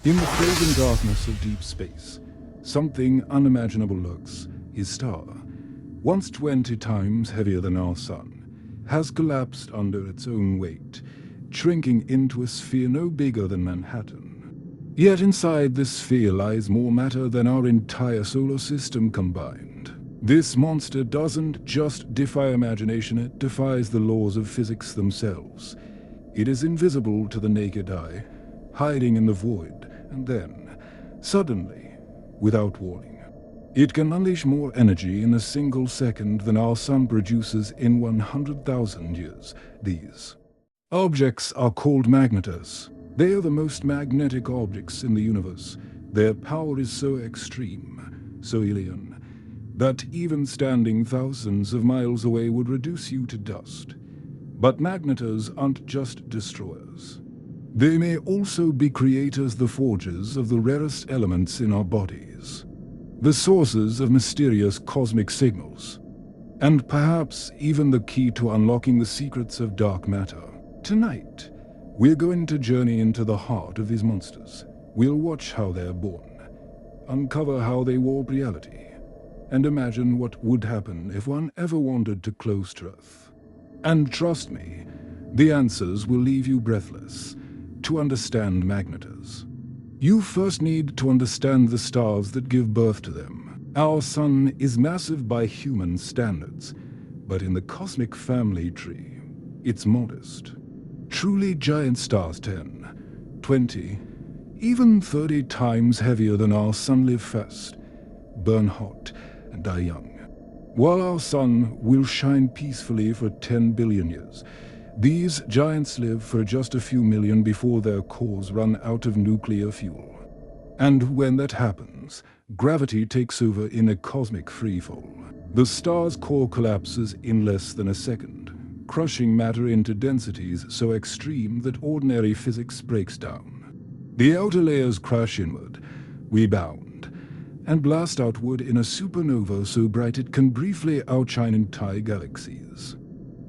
In the frozen darkness of deep space, something unimaginable lurks. His star, once 20 times heavier than our sun, has collapsed under its own weight, shrinking into a sphere no bigger than Manhattan. Yet inside this sphere lies more matter than our entire solar system combined. This monster doesn't just defy imagination, it defies the laws of physics themselves. It is invisible to the naked eye, hiding in the void, and then, suddenly, without warning, it can unleash more energy in a single second than our sun produces in 100,000 years. These objects are called magnetars. They are the most magnetic objects in the universe. Their power is so extreme, so alien, that even standing thousands of miles away would reduce you to dust. But magnetars aren't just destroyers. They may also be creators, the forgers of the rarest elements in our bodies, the sources of mysterious cosmic signals, and perhaps even the key to unlocking the secrets of dark matter. Tonight, we're going to journey into the heart of these monsters. We'll watch how they're born, uncover how they warp reality, and imagine what would happen if one ever wandered too close to Earth. And trust me, the answers will leave you breathless. To understand magnetars, you first need to understand the stars that give birth to them. Our sun is massive by human standards, but in the cosmic family tree, it's modest. Truly giant stars 10, 20, even 30 times heavier than our sun live fast, burn hot, and die young. While our sun will shine peacefully for 10 billion years, these giants live for just a few million before their cores run out of nuclear fuel. And when that happens, gravity takes over in a cosmic freefall. The star's core collapses in less than a second, crushing matter into densities so extreme that ordinary physics breaks down. The outer layers crash inward, rebound, and blast outward in a supernova so bright it can briefly outshine entire galaxies.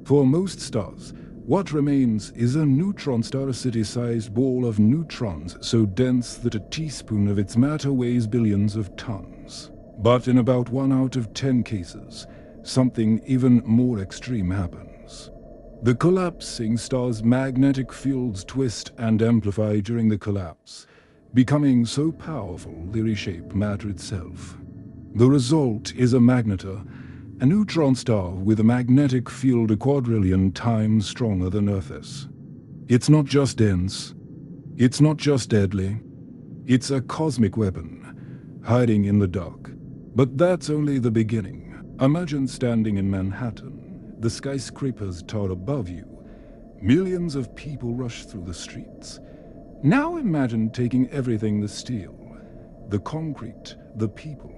For most stars, what remains is a neutron star, a city-sized ball of neutrons so dense that a teaspoon of its matter weighs billions of tons. But in about 1 out of 10 cases, something even more extreme happens. The collapsing star's magnetic fields twist and amplify during the collapse, becoming so powerful they reshape matter itself. The result is a magnetar, a neutron star with a magnetic field a quadrillion times stronger than Earth's. It's not just dense, it's not just deadly, it's a cosmic weapon, hiding in the dark. But that's only the beginning. Imagine standing in Manhattan, the skyscrapers tower above you, millions of people rush through the streets. Now imagine taking everything, the steel, the concrete, the people,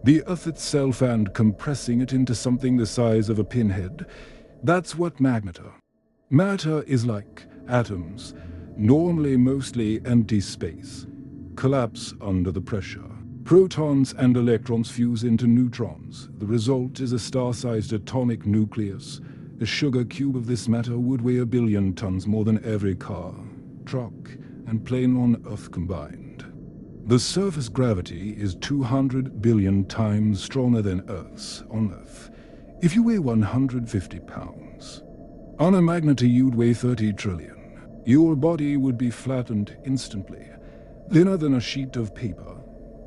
the Earth itself, and compressing it into something the size of a pinhead. That's what magnetar. Matter is like atoms, normally mostly empty space, collapse under the pressure. Protons and electrons fuse into neutrons. The result is a star-sized atomic nucleus. A sugar cube of this matter would weigh 1 billion tons, more than every car, truck, and plane on Earth combined. The surface gravity is 200 billion times stronger than Earth's on Earth. If you weigh 150 pounds, on a magnetar you'd weigh 30 trillion. Your body would be flattened instantly, thinner than a sheet of paper.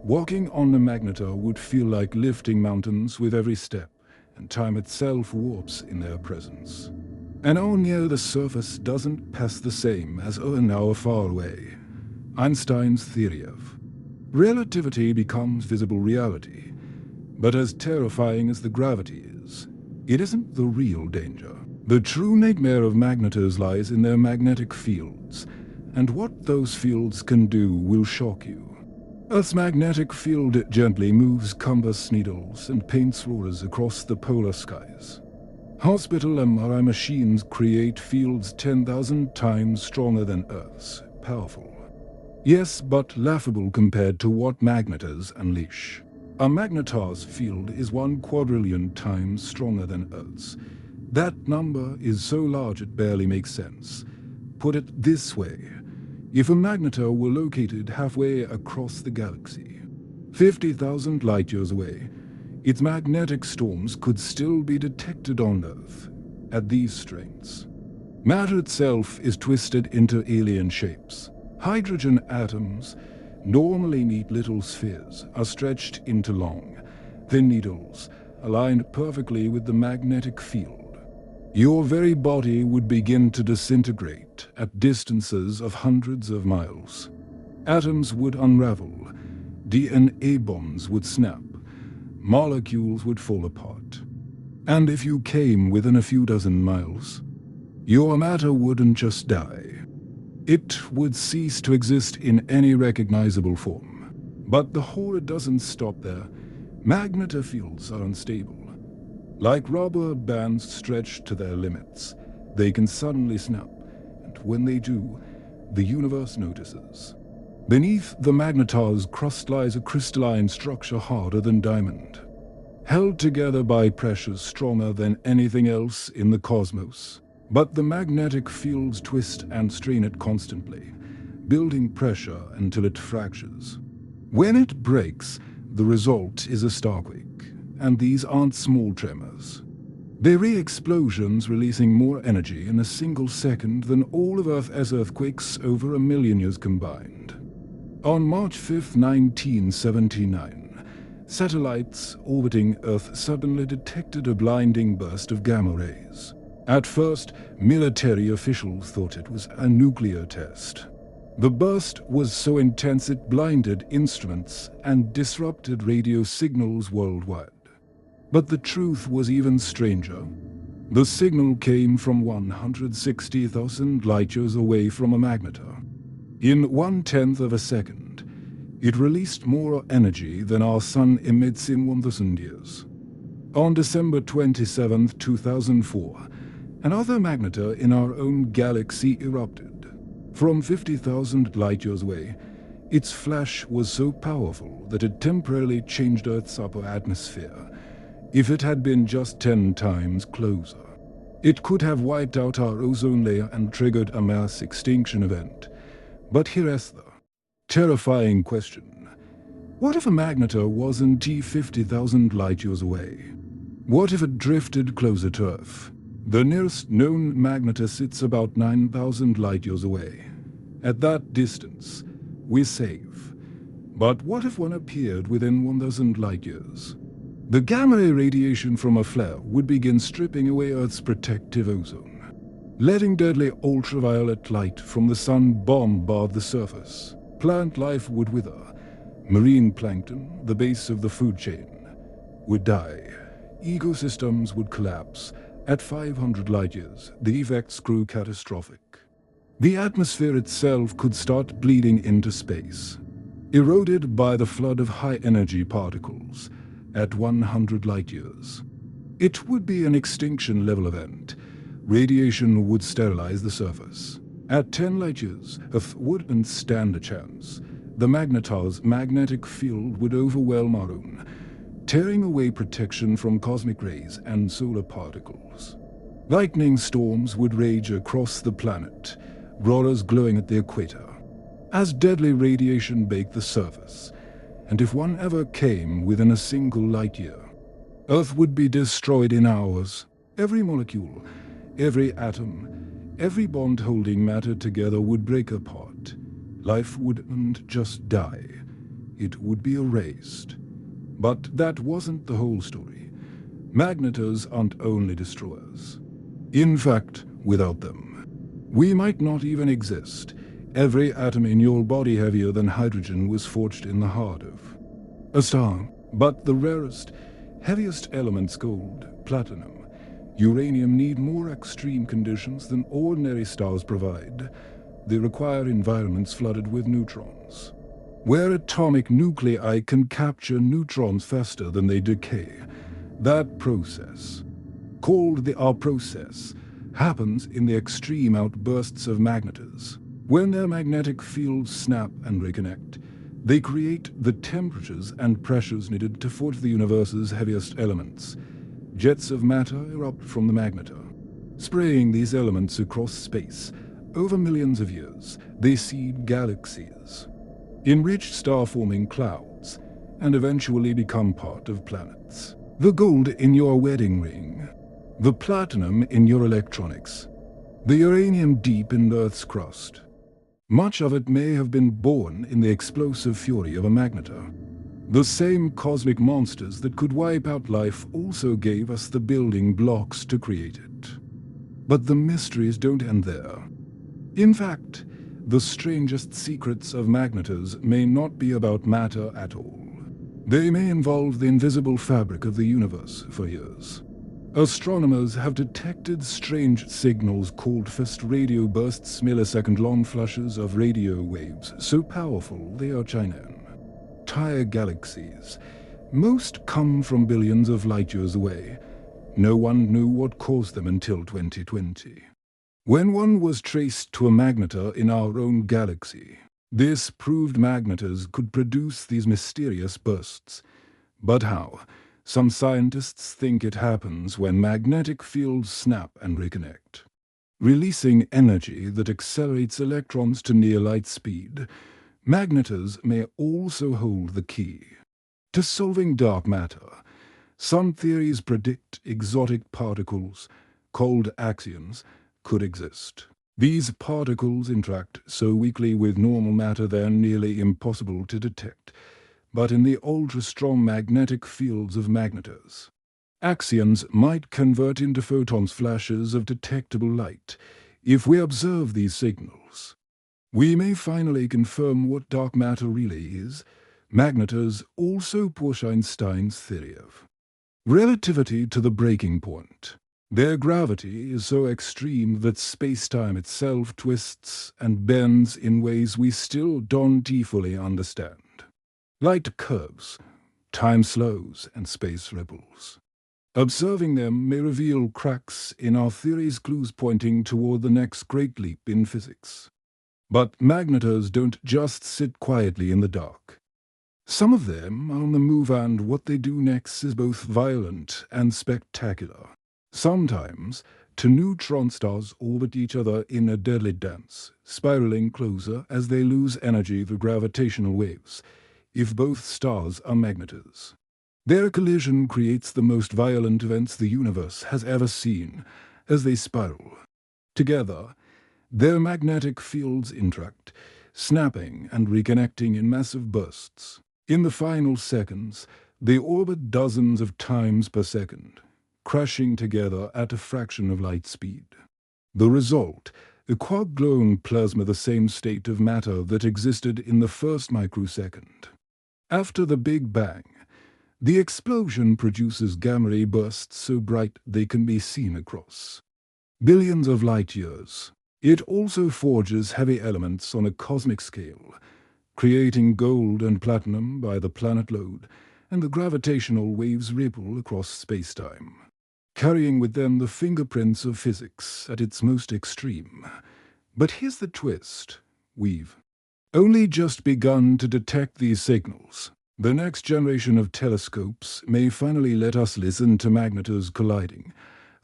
Walking on a magnetar would feel like lifting mountains with every step, and time itself warps in their presence. An hour near the surface doesn't pass the same as an hour far away. Einstein's theory of relativity becomes visible reality. But as terrifying as the gravity is, it isn't the real danger. The true nightmare of magnetars lies in their magnetic fields, and what those fields can do will shock you. Earth's magnetic field gently moves compass needles and paints rollers across the polar skies. Hospital MRI machines create fields 10,000 times stronger than Earth's, powerful. Yes, but laughable compared to what magnetars unleash. A magnetar's field is 1 quadrillion times stronger than Earth's. That number is so large it barely makes sense. Put it this way, If a magnetar were located halfway across the galaxy, 50,000 light-years away, its magnetic storms could still be detected on Earth at these strengths. Matter itself is twisted into alien shapes. Hydrogen atoms, normally neat little spheres, are stretched into long, thin needles, aligned perfectly with the magnetic field. Your very body would begin to disintegrate at distances of hundreds of miles. Atoms would unravel, DNA bonds would snap, molecules would fall apart. And if you came within a few dozen miles, your matter wouldn't just die. It would cease to exist in any recognizable form. But the horror doesn't stop there. Magnetar fields are unstable. Like rubber bands stretched to their limits, they can suddenly snap, and when they do, the universe notices. Beneath the magnetar's crust lies a crystalline structure harder than diamond, held together by pressures stronger than anything else in the cosmos. But the magnetic fields twist and strain it constantly, building pressure until it fractures. When it breaks, the result is a starquake. And these aren't small tremors. They're re-explosions releasing more energy in a single second than all of Earth's earthquakes over 1 million years combined. On March 5, 1979, satellites orbiting Earth suddenly detected a blinding burst of gamma rays. At first, military officials thought it was a nuclear test. The burst was so intense it blinded instruments and disrupted radio signals worldwide. But the truth was even stranger. The signal came from 160,000 light-years away from a magnetar. In 1/10 of a second, it released more energy than our sun emits in 1,000 years. On December 27, 2004, another magnetar in our own galaxy erupted. From 50,000 light-years away, its flash was so powerful that it temporarily changed Earth's upper atmosphere. If it had been just 10 times closer, it could have wiped out our ozone layer and triggered a mass extinction event. But here's the terrifying question. What if a magnetar wasn't 50,000 light-years away? What if it drifted closer to Earth? The nearest known magnetar sits about 9,000 light-years away. At that distance, we're safe. But what if one appeared within 1,000 light-years? The gamma-ray radiation from a flare would begin stripping away Earth's protective ozone, letting deadly ultraviolet light from the sun bombard the surface. Plant life would wither. Marine plankton, the base of the food chain, would die. Ecosystems would collapse. At 500 light-years, the effects grew catastrophic. The atmosphere itself could start bleeding into space, eroded by the flood of high-energy particles. At 100 light-years, it would be an extinction-level event. Radiation would sterilize the surface. At 10 light-years, Earth wouldn't stand a chance. The magnetar's magnetic field would overwhelm our own, tearing away protection from cosmic rays and solar particles. Lightning storms would rage across the planet, auroras glowing at the equator, as deadly radiation baked the surface. And if one ever came within a single light-year, Earth would be destroyed in hours. Every molecule, every atom, every bond holding matter together would break apart. Life wouldn't just die, it would be erased. But that wasn't the whole story. Magnetars aren't only destroyers. In fact, without them, we might not even exist. Every atom in your body heavier than hydrogen was forged in the heart of a star. But the rarest, heaviest elements, gold, platinum, uranium, need more extreme conditions than ordinary stars provide. They require environments flooded with neutrons, where atomic nuclei can capture neutrons faster than they decay. That process, called the R process, happens in the extreme outbursts of magnetars. When their magnetic fields snap and reconnect, they create the temperatures and pressures needed to forge the universe's heaviest elements. Jets of matter erupt from the magnetar, spraying these elements across space, Over millions of years, they seed galaxies, enrich star-forming clouds, and eventually become part of planets. The gold in your wedding ring, the platinum in your electronics, the uranium deep in Earth's crust. Much of it may have been born in the explosive fury of a magnetar. The same cosmic monsters that could wipe out life also gave us the building blocks to create it. But the mysteries don't end there. In fact, the strangest secrets of magnetars may not be about matter at all. They may involve the invisible fabric of the universe for years. Astronomers have detected strange signals called fast radio bursts, millisecond-long flashes of radio waves so powerful they are China. Entire galaxies. Most come from billions of light years away. No one knew what caused them until 2020. When one was traced to a magnetar in our own galaxy, this proved magnetars could produce these mysterious bursts. But how? Some scientists think it happens when magnetic fields snap and reconnect, releasing energy that accelerates electrons to near light speed. Magnetars may also hold the key to solving dark matter. Some theories predict exotic particles, called axions, could exist. These particles interact so weakly with normal matter they are nearly impossible to detect, but in the ultra-strong magnetic fields of magnetars, axions might convert into photons, flashes of detectable light. If we observe these signals, we may finally confirm what dark matter really is. Magnetars also push Einstein's theory of relativity to the breaking point. Their gravity is so extreme that space-time itself twists and bends in ways we still don't fully understand. Light curves, time slows, and space ripples. Observing them may reveal cracks in our theories, clues pointing toward the next great leap in physics. But magnetars don't just sit quietly in the dark. Some of them are on the move, and what they do next is both violent and spectacular. Sometimes, two neutron stars orbit each other in a deadly dance, spiraling closer as they lose energy through gravitational waves, if both stars are magnetars. Their collision creates the most violent events the universe has ever seen as they spiral. Together, their magnetic fields interact, snapping and reconnecting in massive bursts. In the final seconds, they orbit dozens of times per second, crashing together at a fraction of light speed. The result, a quark-glowing plasma, the same state of matter that existed in the first microsecond. After the Big Bang, the explosion produces gamma-ray bursts so bright they can be seen across billions of light years. It also forges heavy elements on a cosmic scale, creating gold and platinum by the planet load, and the gravitational waves ripple across space-time, carrying with them the fingerprints of physics at its most extreme. But here's the twist. We've only just begun to detect these signals. The next generation of telescopes may finally let us listen to magnetars colliding,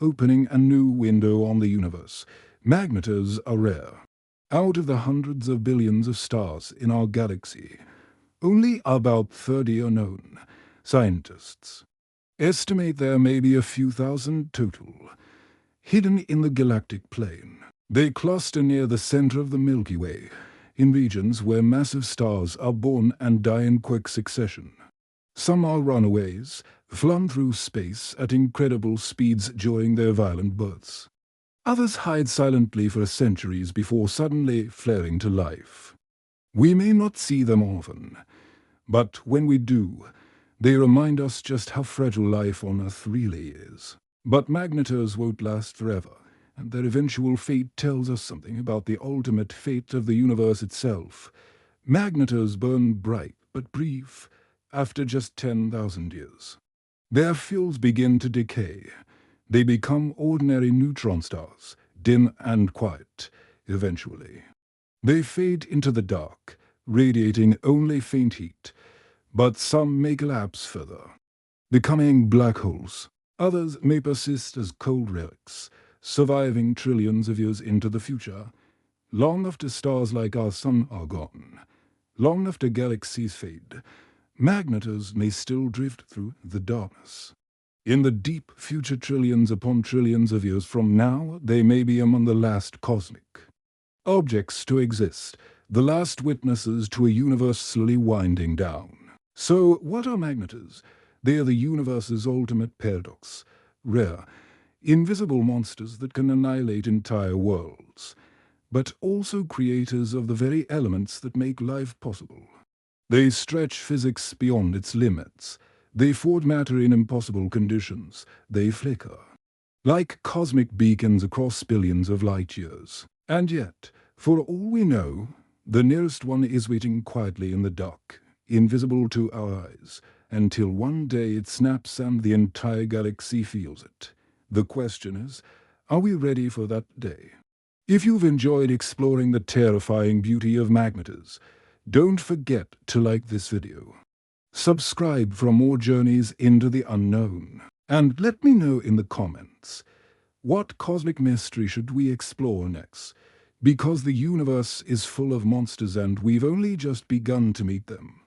opening a new window on the universe. Magnetars are rare. Out of the hundreds of billions of stars in our galaxy, only about 30 are known. Scientists estimate there may be a few thousand total, hidden in the galactic plane. They cluster near the center of the Milky Way, in regions where massive stars are born and die in quick succession. Some are runaways, flung through space at incredible speeds during their violent births. Others hide silently for centuries before suddenly flaring to life. We may not see them often, but when we do, they remind us just how fragile life on Earth really is. But magnetars won't last forever, and their eventual fate tells us something about the ultimate fate of the universe itself. Magnetars burn bright but brief after just 10,000 years. Their fuels begin to decay. They become ordinary neutron stars, dim and quiet, eventually. They fade into the dark, radiating only faint heat, but some may collapse further, becoming black holes. Others may persist as cold relics, surviving trillions of years into the future. Long after stars like our sun are gone, long after galaxies fade, magnetars may still drift through the darkness. In the deep future, trillions upon trillions of years from now, they may be among the last cosmic objects to exist, the last witnesses to a universe slowly winding down. So, what are magnetars? They are the universe's ultimate paradox. Rare, invisible monsters that can annihilate entire worlds, but also creators of the very elements that make life possible. They stretch physics beyond its limits. They forge matter in impossible conditions. They flicker like cosmic beacons across billions of light years. And yet, for all we know, the nearest one is waiting quietly in the dark, invisible to our eyes, until one day it snaps and the entire galaxy feels it. The question is, are we ready for that day? If you've enjoyed exploring the terrifying beauty of magnetars, don't forget to like this video. Subscribe for more journeys into the unknown. And let me know in the comments, what cosmic mystery should we explore next? Because the universe is full of monsters and we've only just begun to meet them.